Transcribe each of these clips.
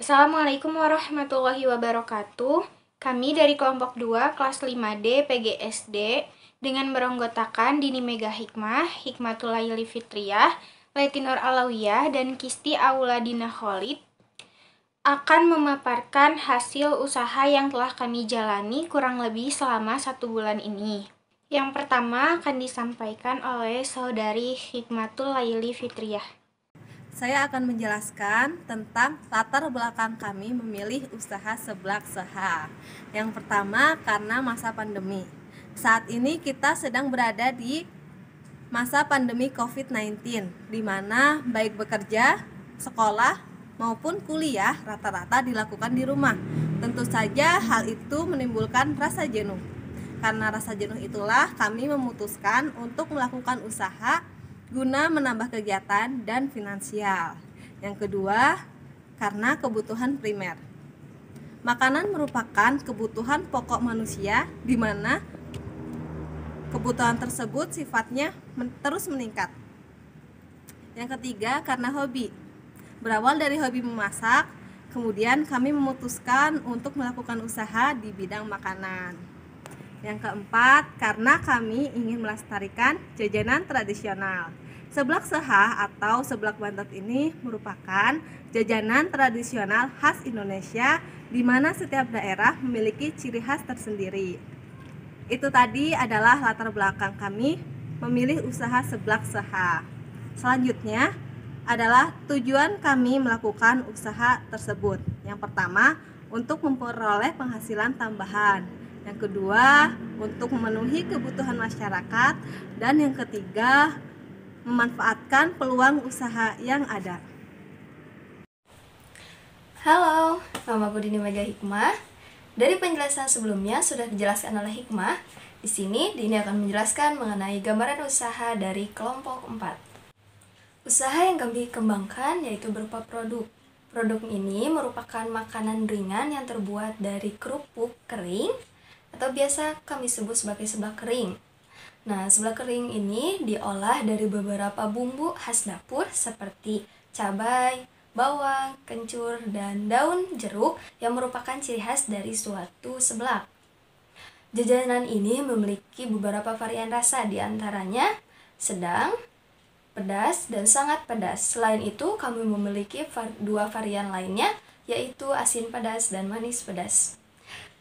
Assalamualaikum warahmatullahi wabarakatuh. Kami dari kelompok 2 kelas 5D PGSD dengan beranggotakan Dini Mega Hikmah, Hikmatul Laili Fitriyah, Letinur Alawiyah, dan Kisti Auladina Khalid akan memaparkan hasil usaha yang telah kami jalani kurang lebih selama 1 bulan ini. Yang pertama akan disampaikan oleh Saudari Hikmatul Laili Fitriyah. Saya akan menjelaskan tentang latar belakang kami memilih usaha Seblak Seha. Yang pertama, karena masa pandemi. Saat ini kita sedang berada di masa pandemi COVID-19, di mana baik bekerja, sekolah, maupun kuliah rata-rata dilakukan di rumah. Tentu saja hal itu menimbulkan rasa jenuh. Karena rasa jenuh itulah kami memutuskan untuk melakukan usaha guna menambah kegiatan dan finansial. Yang kedua, karena kebutuhan primer. Makanan merupakan kebutuhan pokok manusia, di mana kebutuhan tersebut sifatnya terus meningkat. Yang ketiga, karena hobi. Berawal dari hobi memasak, kemudian kami memutuskan untuk melakukan usaha di bidang makanan. Yang keempat, karena kami ingin melestarikan jajanan tradisional. Seblak Seha atau seblak bantet ini merupakan jajanan tradisional khas Indonesia, di mana setiap daerah memiliki ciri khas tersendiri. Itu tadi adalah latar belakang kami memilih usaha Seblak Seha. Selanjutnya adalah tujuan kami melakukan usaha tersebut. Yang pertama, untuk memperoleh penghasilan tambahan. Yang kedua, untuk memenuhi kebutuhan masyarakat. Dan yang ketiga, memanfaatkan peluang usaha yang ada. Halo, nama aku Dini Mega Hikmah. Dari penjelasan sebelumnya sudah dijelaskan oleh Hikmah. Di sini Dini akan menjelaskan mengenai gambaran usaha dari kelompok 4. Usaha yang kami kembangkan yaitu berupa produk. Produk ini merupakan makanan ringan yang terbuat dari kerupuk kering atau biasa kami sebut sebagai seblak kering. Nah, seblak kering ini diolah dari beberapa bumbu khas dapur seperti cabai, bawang, kencur, dan daun jeruk yang merupakan ciri khas dari suatu seblak. Jajanan ini memiliki beberapa varian rasa, diantaranya sedang, pedas, dan sangat pedas. Selain itu, kami memiliki 2 varian lainnya, yaitu asin pedas dan manis pedas.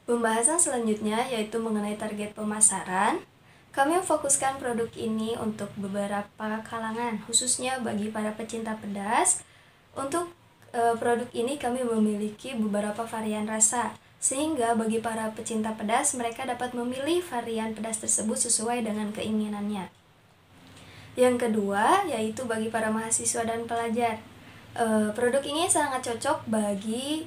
Pembahasan selanjutnya yaitu mengenai target pemasaran. Kami memfokuskan produk ini untuk beberapa kalangan, khususnya bagi para pecinta pedas. Untuk produk ini kami memiliki beberapa varian rasa, sehingga bagi para pecinta pedas, mereka dapat memilih varian pedas tersebut sesuai dengan keinginannya. Yang kedua, yaitu bagi para mahasiswa dan pelajar. Produk ini sangat cocok bagi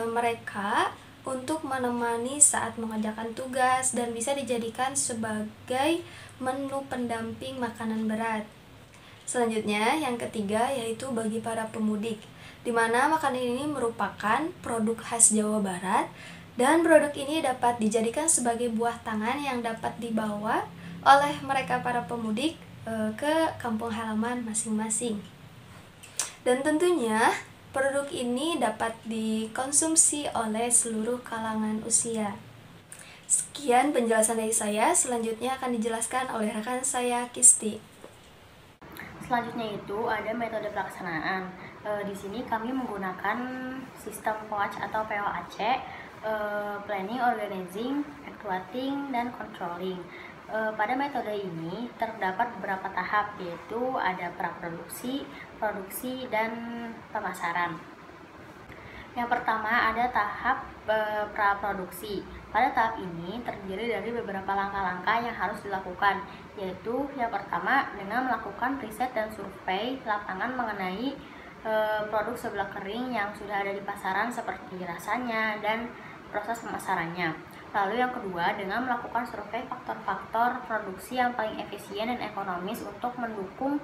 mereka untuk menemani saat mengerjakan tugas dan bisa dijadikan sebagai menu pendamping makanan berat. Selanjutnya, yang ketiga yaitu bagi para pemudik, di mana makanan ini merupakan produk khas Jawa Barat dan produk ini dapat dijadikan sebagai buah tangan yang dapat dibawa oleh mereka para pemudik ke kampung halaman masing-masing. Dan tentunya produk ini dapat dikonsumsi oleh seluruh kalangan usia. Sekian penjelasan dari saya, selanjutnya akan dijelaskan oleh rekan saya, Kisti. Selanjutnya itu ada metode pelaksanaan. Di sini kami menggunakan sistem POAC atau POAC, planning, organizing, actuating, dan controlling. Pada metode ini terdapat beberapa tahap, yaitu ada praproduksi, produksi, dan pemasaran. Yang pertama ada tahap praproduksi. Pada tahap ini terdiri dari beberapa langkah-langkah yang harus dilakukan, yaitu yang pertama dengan melakukan riset dan survei lapangan mengenai produk seblak kering yang sudah ada di pasaran seperti rasanya dan proses pemasarannya. Lalu yang kedua dengan melakukan survei faktor-faktor produksi yang paling efisien dan ekonomis untuk mendukung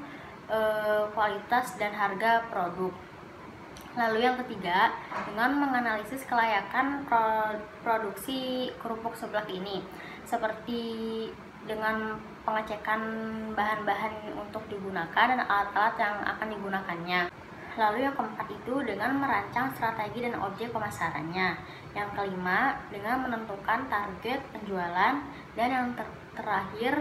kualitas dan harga produk. Lalu yang ketiga dengan menganalisis kelayakan produksi kerupuk seblak ini, seperti dengan pengecekan bahan-bahan untuk digunakan dan alat-alat yang akan digunakannya. Lalu yang keempat itu dengan merancang strategi dan objek pemasarannya. Yang kelima dengan menentukan target penjualan, dan yang terakhir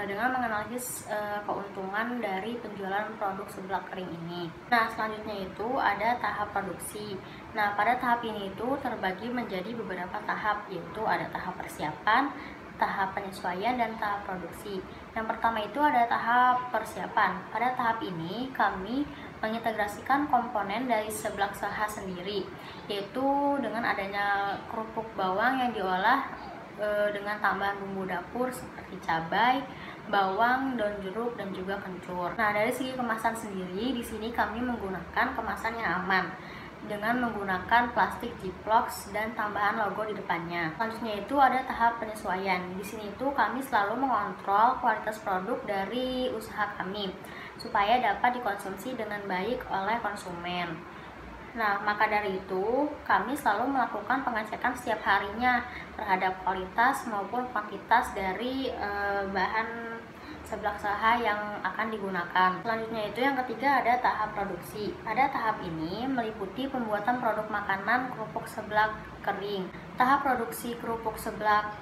dengan menganalisis keuntungan dari penjualan produk seblak kering ini. Nah, selanjutnya itu ada tahap produksi. Nah, pada tahap ini itu terbagi menjadi beberapa tahap, yaitu ada tahap persiapan, tahap penyesuaian, dan tahap produksi. Yang pertama itu ada tahap persiapan. Pada tahap ini kami mengintegrasikan komponen dari seblak seha sendiri, yaitu dengan adanya kerupuk bawang yang diolah dengan tambahan bumbu dapur seperti cabai, bawang, daun jeruk, dan juga kencur. Nah, dari segi kemasan sendiri, di sini kami menggunakan kemasan yang aman dengan menggunakan plastik Ziplox dan tambahan logo di depannya. Selanjutnya itu ada tahap penyesuaian. Di sini itu kami selalu mengontrol kualitas produk dari usaha kami supaya dapat dikonsumsi dengan baik oleh konsumen. Nah, maka dari itu kami selalu melakukan pengecekan setiap harinya terhadap kualitas maupun kuantitas dari bahan seblak seha yang akan digunakan. Selanjutnya itu yang ketiga ada tahap produksi. Pada tahap ini meliputi pembuatan produk makanan kerupuk seblak kering. Tahap produksi kerupuk seblak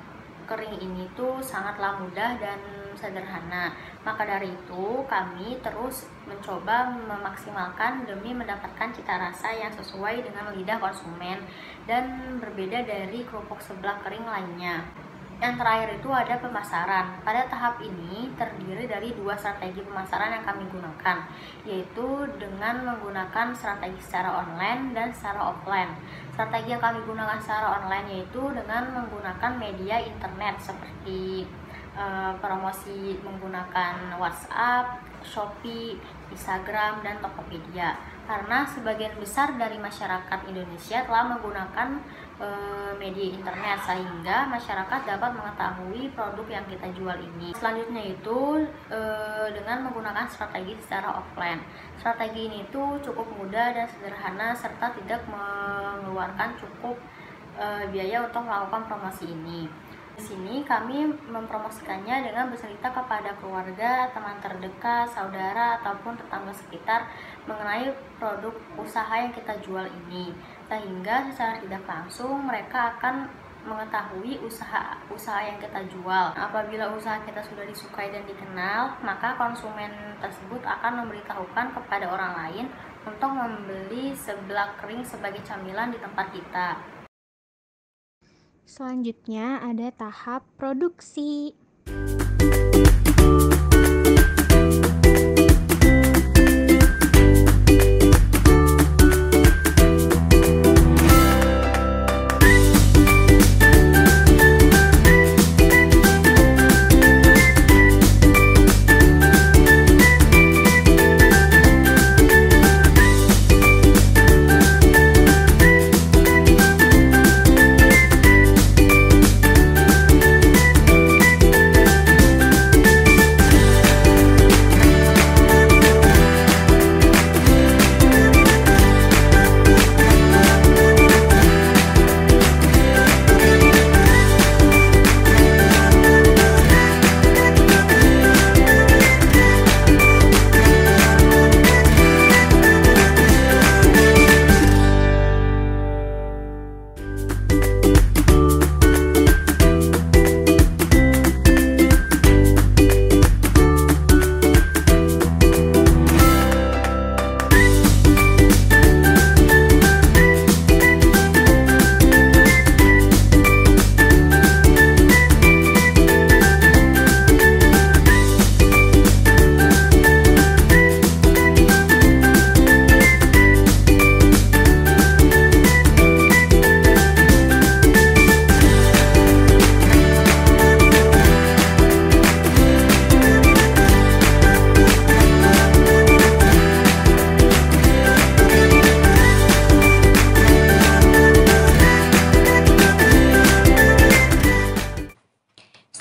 kering ini tuh sangatlah mudah dan sederhana. Maka dari itu kami terus mencoba memaksimalkan demi mendapatkan cita rasa yang sesuai dengan lidah konsumen dan berbeda dari kerupuk seblak kering lainnya. Yang terakhir itu ada pemasaran. Pada tahap ini terdiri dari dua strategi pemasaran yang kami gunakan, yaitu dengan menggunakan strategi secara online dan secara offline. Strategi yang kami gunakan secara online yaitu dengan menggunakan media internet seperti promosi menggunakan WhatsApp, Shopee, Instagram, dan Tokopedia. Karena sebagian besar dari masyarakat Indonesia telah menggunakan media internet, sehingga masyarakat dapat mengetahui produk yang kita jual ini. Selanjutnya itu dengan menggunakan strategi secara offline. Strategi ini tuh cukup mudah dan sederhana serta tidak mengeluarkan cukup biaya untuk melakukan promosi ini. Di sini kami mempromosikannya dengan bercerita kepada keluarga, teman terdekat, saudara, ataupun tetangga sekitar mengenai produk usaha yang kita jual ini, sehingga secara tidak langsung mereka akan mengetahui usaha yang kita jual. Apabila usaha kita sudah disukai dan dikenal, maka konsumen tersebut akan memberitahukan kepada orang lain untuk membeli seblak kering sebagai camilan di tempat kita. Selanjutnya ada tahap produksi.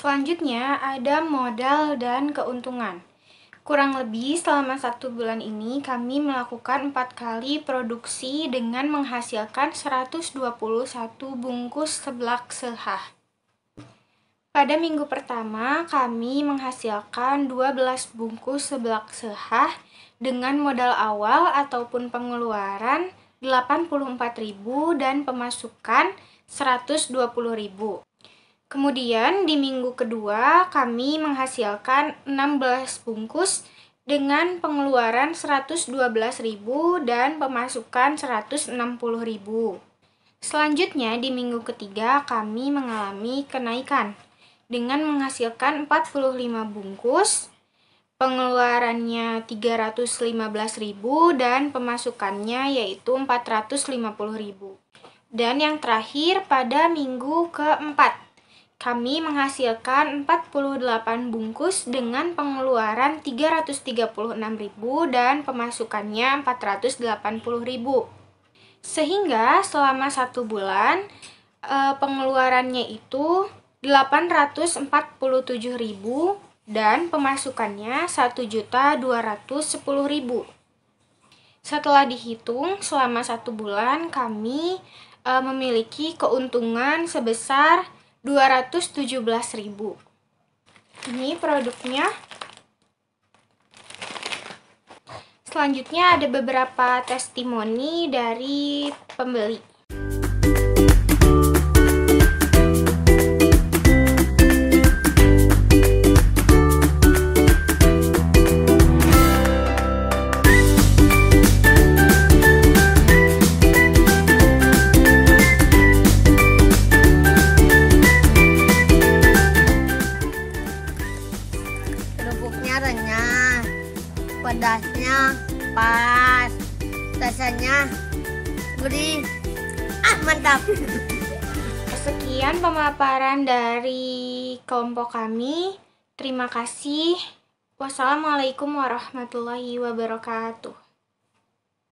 Selanjutnya ada modal dan keuntungan. Kurang lebih selama 1 bulan ini kami melakukan 4 kali produksi dengan menghasilkan 121 bungkus seblak seha. Pada minggu pertama, kami menghasilkan 12 bungkus seblak sehah dengan modal awal ataupun pengeluaran 84.000 dan pemasukan 120.000. Kemudian di minggu kedua, kami menghasilkan 16 bungkus dengan pengeluaran 112.000 dan pemasukan 160.000. Selanjutnya di minggu ketiga, kami mengalami kenaikan dengan menghasilkan 45 bungkus, pengeluarannya 315.000 dan pemasukannya yaitu 450.000. Dan yang terakhir pada minggu keempat, kami menghasilkan 48 bungkus dengan pengeluaran 336.000 dan pemasukannya 480.000. Sehingga selama 1 bulan pengeluarannya itu 847.000 dan pemasukannya 1.210.000. Setelah dihitung selama 1 bulan kami memiliki keuntungan sebesar 217.000. Ini produknya. Selanjutnya ada beberapa testimoni dari pembeli. Kerupuknya renyah, pedasnya pas, rasanya gurih, mantap. Sekian pemaparan dari kelompok kami. Terima kasih. Wassalamualaikum warahmatullahi wabarakatuh.